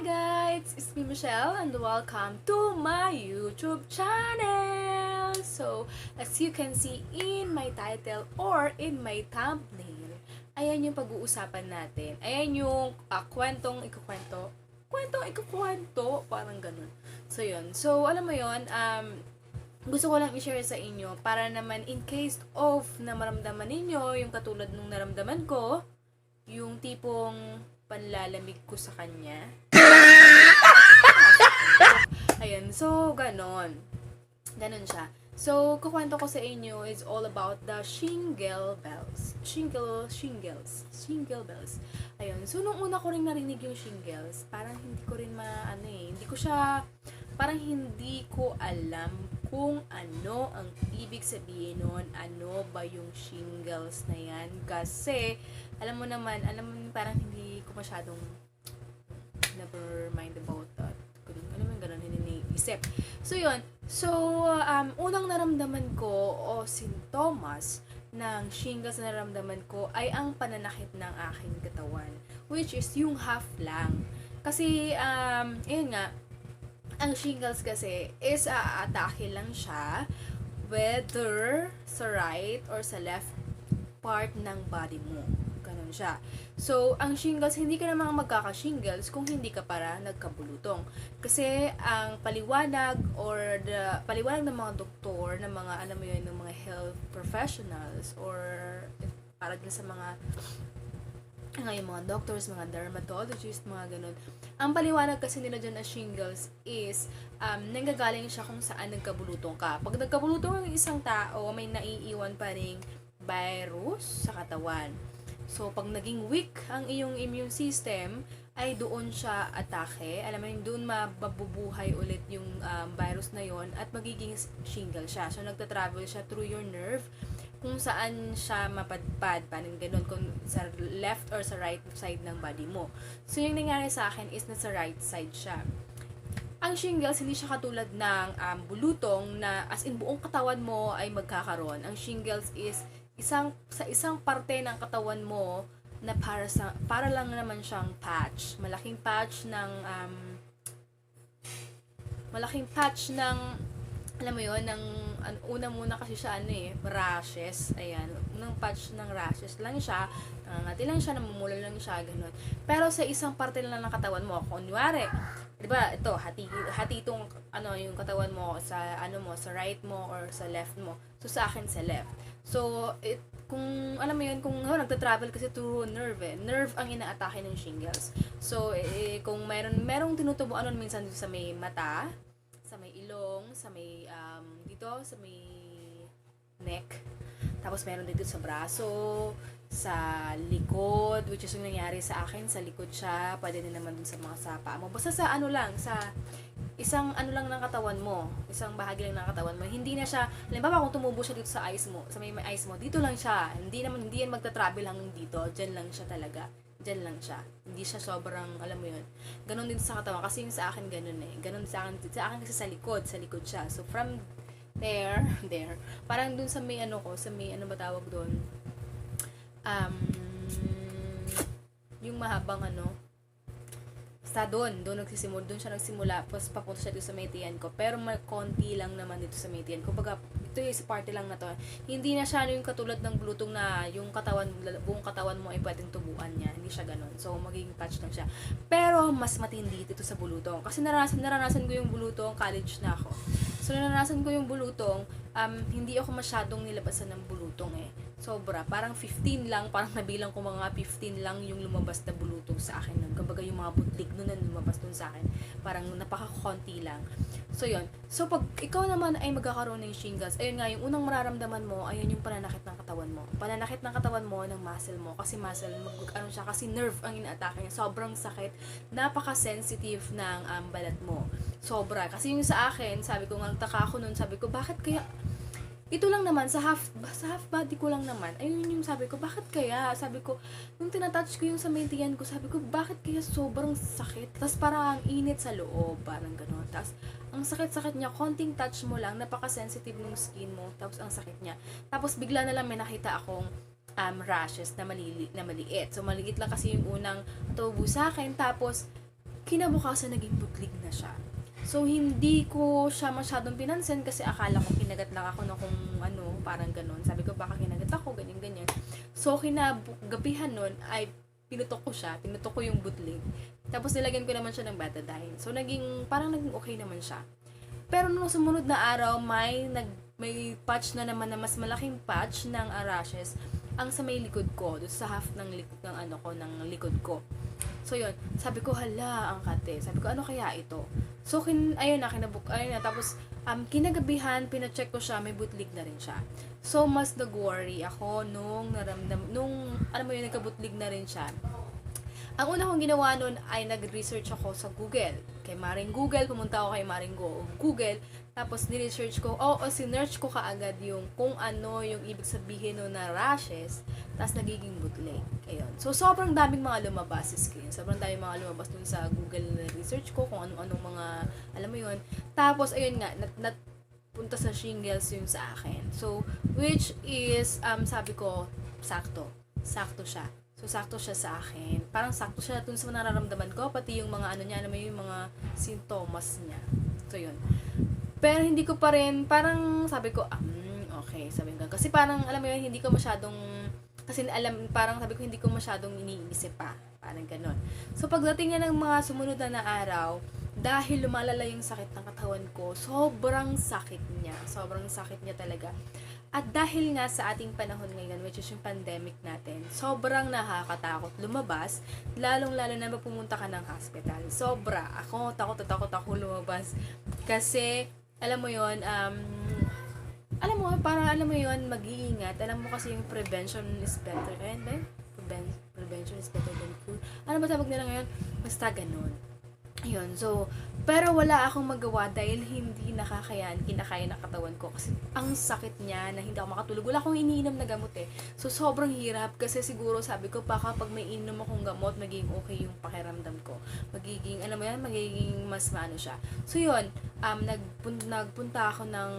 guys! It's me Michelle and welcome to my YouTube channel! So, as you can see in my title or in my thumbnail, ayan yung pag-uusapan natin. Ayan yung kwentong ikukwento, parang ganun. So, yun. So, alam mo yun, gusto ko lang i-share sa inyo para naman in case of na maramdaman ninyo yung katulad nung naramdaman ko, yung tipong panlalamig ko sa kanya. Ayan, so, ganon. Ganon siya. So, kukwento ko sa inyo is all about the shingle bells. Shingle bells. Ayun, so, nung una ko rin narinig yung shingles, parang hindi ko rin parang hindi ko alam kung ano ang ibig sabihin nun, ano ba yung shingles na yan. Kasi, alam mo parang hindi ko masyadong never mind about that. Alam mo, ganun, iniisip. So, yun. So, unang naramdaman ko o sintomas ng shingles na naramdaman ko ay ang pananakit ng aking katawan. Which is yung half lang. Kasi, yun nga, ang shingles kasi is aatake lang siya whether sa right or sa left part ng body mo. Ganun siya. So, ang shingles, hindi ka naman magkaka-shingles kung hindi ka para nagkabulutong. Kasi, ang paliwanag ng mga doktor, ng mga, ng mga health professionals, or para din sa mga mga doctors, mga dermatologists, mga ganun. Ang paliwanag kasi nila dyan na shingles is, nanggagaling siya kung saan nagkabulutong ka. Pag nagkabulutong ang isang tao, may naiiwan pa ring virus sa katawan. So, pag naging weak ang iyong immune system, ay doon siya atake. Alam mo yun, doon mabubuhay ulit yung virus na yon at magiging shingle siya. So, nagtatravel siya through your nerve kung saan siya mapadpad, parang ganun, kung sa left or sa right side ng body mo. So, yung nangyari sa akin is nasa right side siya. Ang shingles, hindi siya katulad ng bulutong na as in buong katawan mo ay magkakaroon. Ang shingles is sa isang parte ng katawan mo na para lang naman siyang patch. Malaking patch ng alam mo yun, una muna kasi siya rashes, ayan, unang patch ng rashes lang siya, nangangati lang siya, namumula lang siya, gano'n. Pero sa isang parte lang ng katawan mo, kunwari, di ba, ito, hati itong, yung katawan mo, sa right mo, or sa left mo. So, sa akin, sa left. So, kung, alam mo yun, kung nagta-travel kasi through nerve ang inaatake ng shingles. So, kung merong tinutubuan minsan sa may mata, sa may ilong, sa may sa may neck, tapos meron dito sa braso, sa likod, which is yung nangyari sa akin, sa likod siya, pwede din naman dun sa mga sapa mo, basta sa sa isang lang ng katawan mo, isang bahagi lang ng katawan mo, hindi na siya, halimbawa kung tumubo siya dito sa eyes mo, sa may eyes mo, dito lang siya, hindi yan magta-travel hanggang dito, dyan lang siya talaga. Diyan lang siya. Hindi siya sobrang, alam mo yun. Ganon din sa katawan. Kasi yung sa akin ganon eh. Ganon sa akin kasi sa likod siya. So, from there, parang dun sa may sa may ba tawag doon? Yung mahabang basta doon siya nagsimula, tapos papunta siya dito sa may tiyan ko, pero may konti lang naman dito sa may tiyan ko, baga ito yung party lang na to, hindi na siya yung katulad ng bulutong na yung buong katawan mo ay pwedeng tubuan niya, hindi siya ganun, so magiging patch lang siya, pero mas matindi dito sa bulutong, kasi naranasan ko yung bulutong, college na ako, so naranasan ko yung bulutong, hindi ako masyadong nilabasan ng bulutong sobra, parang 15 lang, parang nabilang ko mga 15 lang yung lumabas na bulutong sa akin nun. Kumbaga yung mga butlik nun na lumabas dun sa akin, parang napaka-konti lang. So yun. So pag ikaw naman ay magkakaroon ng shingles, ayun nga, yung unang mararamdaman mo, ayun yung pananakit ng katawan mo. Pananakit ng katawan mo, ng muscle mo, kasi kasi nerve ang inaatake niya. Sobrang sakit, napaka-sensitive ng balat mo. Sobra. Kasi yung sa akin, sabi ko, nagtaka ako nun, sabi ko, bakit kaya ito lang naman, sa half body ko lang naman, ayun yung sabi ko, bakit kaya? Sabi ko, nung tinatouch ko yung sa may tiyan ko, sabi ko, bakit kaya sobrang sakit? Tapos parang ang init sa loob, parang gano'n. Tapos, ang sakit-sakit niya, konting touch mo lang, napaka-sensitive ng skin mo, tapos ang sakit niya. Tapos bigla na lang may nakita akong rashes na maliit. So, maliit lang kasi yung unang tubo sa akin, tapos, kinabukasan naging butlig na siya. So, hindi ko siya masyadong pinansin kasi akala ko kinagat lang ako na kung ano, parang ganun. Sabi ko, baka kinagat ako, ganyan-ganyan. So, kinagabihan nun, ay pinutok ko siya, pinutok ko yung butlig. Tapos, nilagyan ko naman siya ng betadine. So, parang naging okay naman siya. Pero nung sumunod na araw, may patch na naman na mas malaking patch ng rashes ang sa may likod ko, doon sa half ng likod ko. So yun, sabi ko hala ang kate. Sabi ko ano kaya ito? So ayun na, tapos kinagabihan pina-check ko siya, may butlig na rin siya. So mas nag-worry ako nung alam mo yun, nagka-butlig na rin siya. Ang una kong ginawa nun ay nag-research ako sa Google. Kay Maring Google, pumunta ako kay Maring Google. Tapos ni-research ko, sinearch ko kaagad yung kung ano yung ibig sabihin nun na rashes, tapos nagiging butlig. Ayun. So, sobrang daming mga lumabas sa screen. Sobrang daming mga lumabas dun sa Google na research ko, kung anong mga, alam mo yun. Tapos, ayun nga, punta sa shingles yun sa akin. So, which is, sabi ko, sakto siya. So, sakto siya sa akin. Parang sakto siya dun sa nararamdaman ko, pati yung mga yung mga sintomas niya. So, yun. Pero hindi ko pa rin, parang sabi ko, okay, sabi ko. Kasi parang, alam mo yun, hindi ko masyadong, parang sabi ko, hindi ko masyadong iniisip pa. Parang ganon. So, pagdating niya ng mga sumunod na araw, dahil lumalala yung sakit ng katawan ko, sobrang sakit niya. Sobrang sakit niya talaga. At dahil nga sa ating panahon ngayon, which is yung pandemic natin, sobrang nakakatakot lumabas, lalong-lalo na pumunta ka ng hospital. Sobra. Ako, takot ako lumabas. Kasi, alam mo yon mag-iingat. Alam mo kasi yung prevention is better. Prevention is better than cure. Ano ba tawag nila ngayon? Basta ganun. Ayun, so, pero wala akong magawa dahil hindi kinakaya ng katawan ko kasi ang sakit niya na hindi ako makatulog. Wala akong iniinom na gamot eh. So, sobrang hirap kasi siguro sabi ko baka pag may ininom akong gamot, magiging okay yung pakiramdam ko. Magiging mas maano siya. So, yun, nagpunta ako ng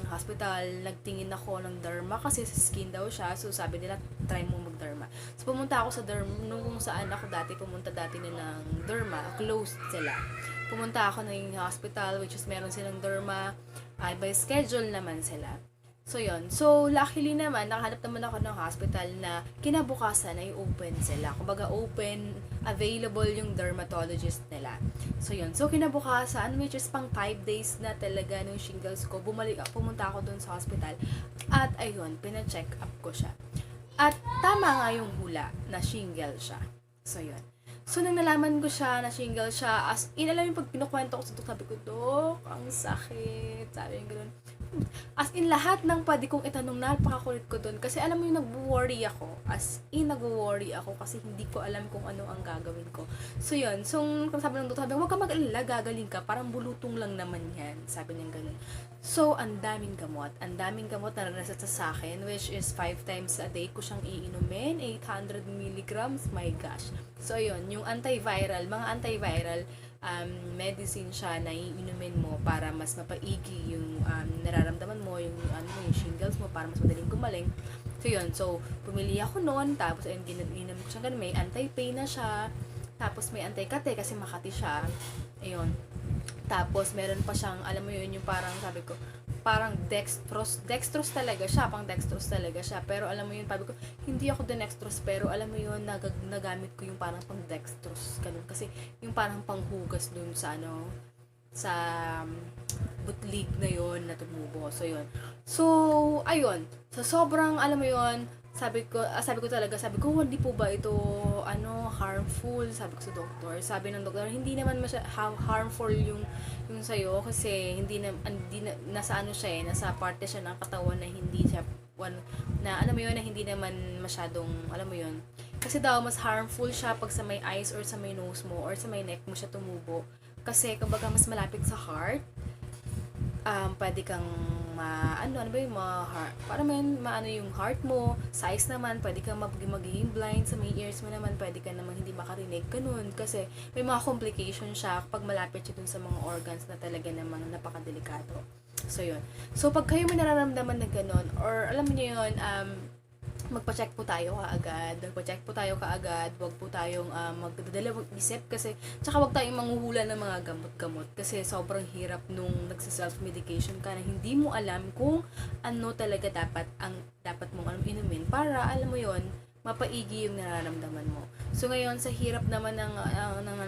hospital, nagtingin ako ng derma kasi sa skin daw siya. So, sabi nila, try mo mag-derma. So, pumunta ako sa derma, nung saan ako pumunta dati na ng derma, closed sila. Pumunta ako ng hospital, which is meron silang derma, ay by schedule naman sila. So, yun. So, luckily naman, nakahanap naman ako ng hospital na kinabukasan ay open sila. Kumbaga, open, available yung dermatologist nila. So, yun. So, kinabukasan, which is pang 5 days na talaga nung shingles ko, pumunta ako dun sa hospital. At, ayun, pina-check up ko siya. At, tama nga yung hula na shingle siya. So, yun. So, nang nalaman ko siya na shingle siya, as in, alam yung pag pinukwento ko sa Dok, sabi ko, Dok, ang sakit. Sabi yung gano'n. As in, lahat ng pwede kong itanong, napakakulit ko doon. Kasi alam mo yung nag-worry ako. As in, nag-worry ako kasi hindi ko alam kung ano ang gagawin ko. So, yun. So, sabi ng doktor, huwag ka mag-alala, gagaling ka. Parang bulutong lang naman yan. Sabi niya gano'n. So, ang daming gamot. Ang daming gamot na nareset sa akin, which is 5 times a day ko siyang iinumin. 800 milligrams. My gosh. So, yun. Yung mga antiviral, medicine siya na iinumin mo para mas mapaigi yung nararamdaman mo, yung shingles mo para mas madaling gumaling. So yun, so pumili ako noon, tapos ayun, ininom ko siya ganun, may anti-pain na siya, tapos may anti-kate kasi Makati siya. Ayun. Tapos meron pa siyang, alam mo yun, yung parang sabi ko, parang dextrose talaga siya, pang dextrose talaga siya. Pero alam mo yun, sabi ko, hindi ako dextrose, pero alam mo yun, nagamit ko yung parang pang dextrose, ganun. Kasi yung parang panghugas dun sa sa butlig na yun na tumubo. So, yun. So, ayun. So, sobrang, alam mo yun, sabi ko, hindi po ba ito, harmful? Sabi ko sa doktor. Sabi ng doktor, hindi naman harmful yung sa'yo kasi nasa siya nasa parte siya ng katawan na hindi siya, alam mo yun, na hindi naman masyadong, alam mo yun. Kasi daw, mas harmful siya pag sa may eyes or sa may nose mo or sa may neck mo siya tumubo. Kasi, kumbaga, mas malapit sa heart, pwede kang para maano yung heart mo, size naman, pwede kang magiging blind sa may ears mo naman, pwede ka naman hindi makarinig, ganun, kasi may mga complication siya kapag malapit siya dun sa mga organs na talaga namang napakadelikado. So, yun. So, pag kayo may nararamdaman na ganun, or alam niyo yun, magpa-check po tayo kaagad. Magpa-check po tayo kaagad. Huwag po tayong magdadalawang isip kasi tsaka huwag tayong manghuhula ng mga gamot-gamot kasi sobrang hirap nung nagsa-self-medication ka na hindi mo alam kung ano talaga dapat mong inumin para alam mo yon mapaigi yung nararamdaman mo. So ngayon, sa hirap naman ng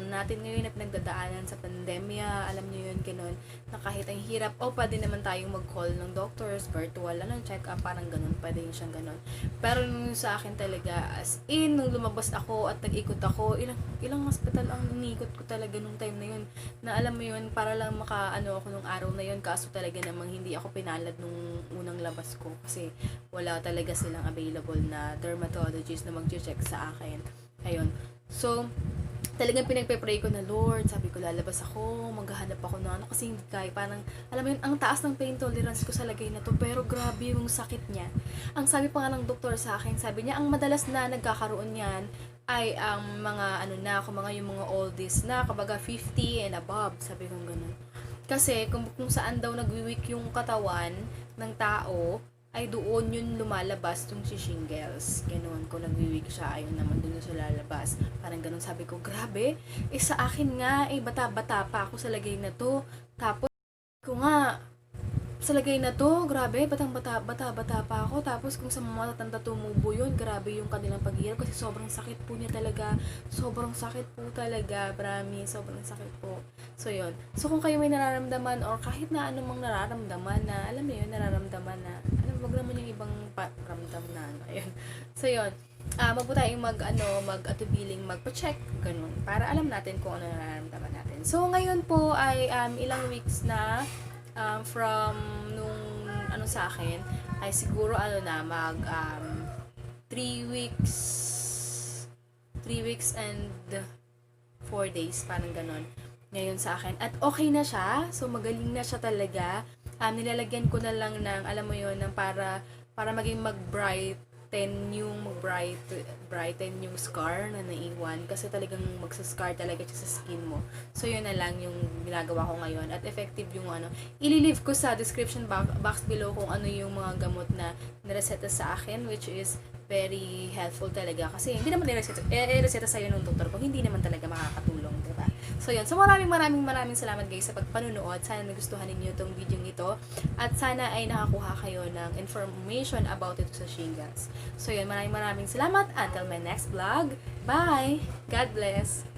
natin ngayon na pinagdadaanan sa pandemya, alam niyo yun, ganun, na kahit ang hirap, pwede naman tayong mag-call ng doctors, virtual, check-up, parang ganun, pwede yun siyang ganun. Pero nung sa akin talaga, as in, nung lumabas ako at nag-ikot ako, ilang hospital ang inikot ko talaga nung time na yun, na alam mo yun, para lang ako nung araw na yun, kaso talaga namang hindi ako pinalad nung unang labas ko, kasi wala talaga silang available na dermatologist na mag-check sa akin. Ayun. So, talagang pinagpe-pray ko na, Lord, sabi ko, lalabas ako, maghahanap ako na kasi hindi kaya, parang, alam mo yun, ang taas ng pain tolerance ko sa lagay na to, pero grabe yung sakit niya. Ang sabi pa nga ng doktor sa akin, sabi niya, ang madalas na nagkakaroon yan, ay ang mga, yung mga oldies na, kabaga 50 and above, sabi ko ganun. Kasi, kung saan daw nagwi-weak yung katawan ng tao, ay doon yun lumalabas yung si shingles. Ganun, kung nagwiwig siya, ayun naman doon siya lalabas. Parang ganun, sabi ko, grabe, sa akin nga, bata-bata pa ako sa lagay na to. Tapos, ko nga, sa lagay na to, grabe, bata pa ako. Tapos, kung sa mga matatanda tumubo yun, grabe yung kanilang paghihirap kasi sobrang sakit po niya talaga. Sobrang sakit po talaga, promise, sobrang sakit po. So, yun. So, kung kayo may nararamdaman or kahit na anumang nararamdaman na, alam mo yun, nararamdaman na, wag naman yung ibang ramdam na, ayun. So, yun. Wag po tayong mag-atubiling magpa-check, ganun, para alam natin kung ano nararamdaman natin. So, ngayon po ay ilang weeks na from nung sa akin ay siguro 3 weeks and 4 days, parang ganon ngayon sa akin, at okay na siya, so magaling na siya talaga. Nilalagyan ko na lang ng, alam mo yun, ng para maging brighten yung scar na naiwan, kasi talagang magsa-scar talaga siya sa skin mo. So yun na lang yung ginagawa ko ngayon, at effective yung i-leave ko sa description box below kung ano yung mga gamot na nireseta sa akin, which is very helpful talaga, kasi hindi naman i-reseta sa'yo ng doktor kung hindi naman talaga makakatulong, diba? So yun, so maraming salamat guys sa pagpanunood. Sana nagustuhan ninyo itong video nito, at sana ay nakakuha kayo ng information about ito sa shingles. So yun, maraming salamat. Until my next vlog. Bye! God bless!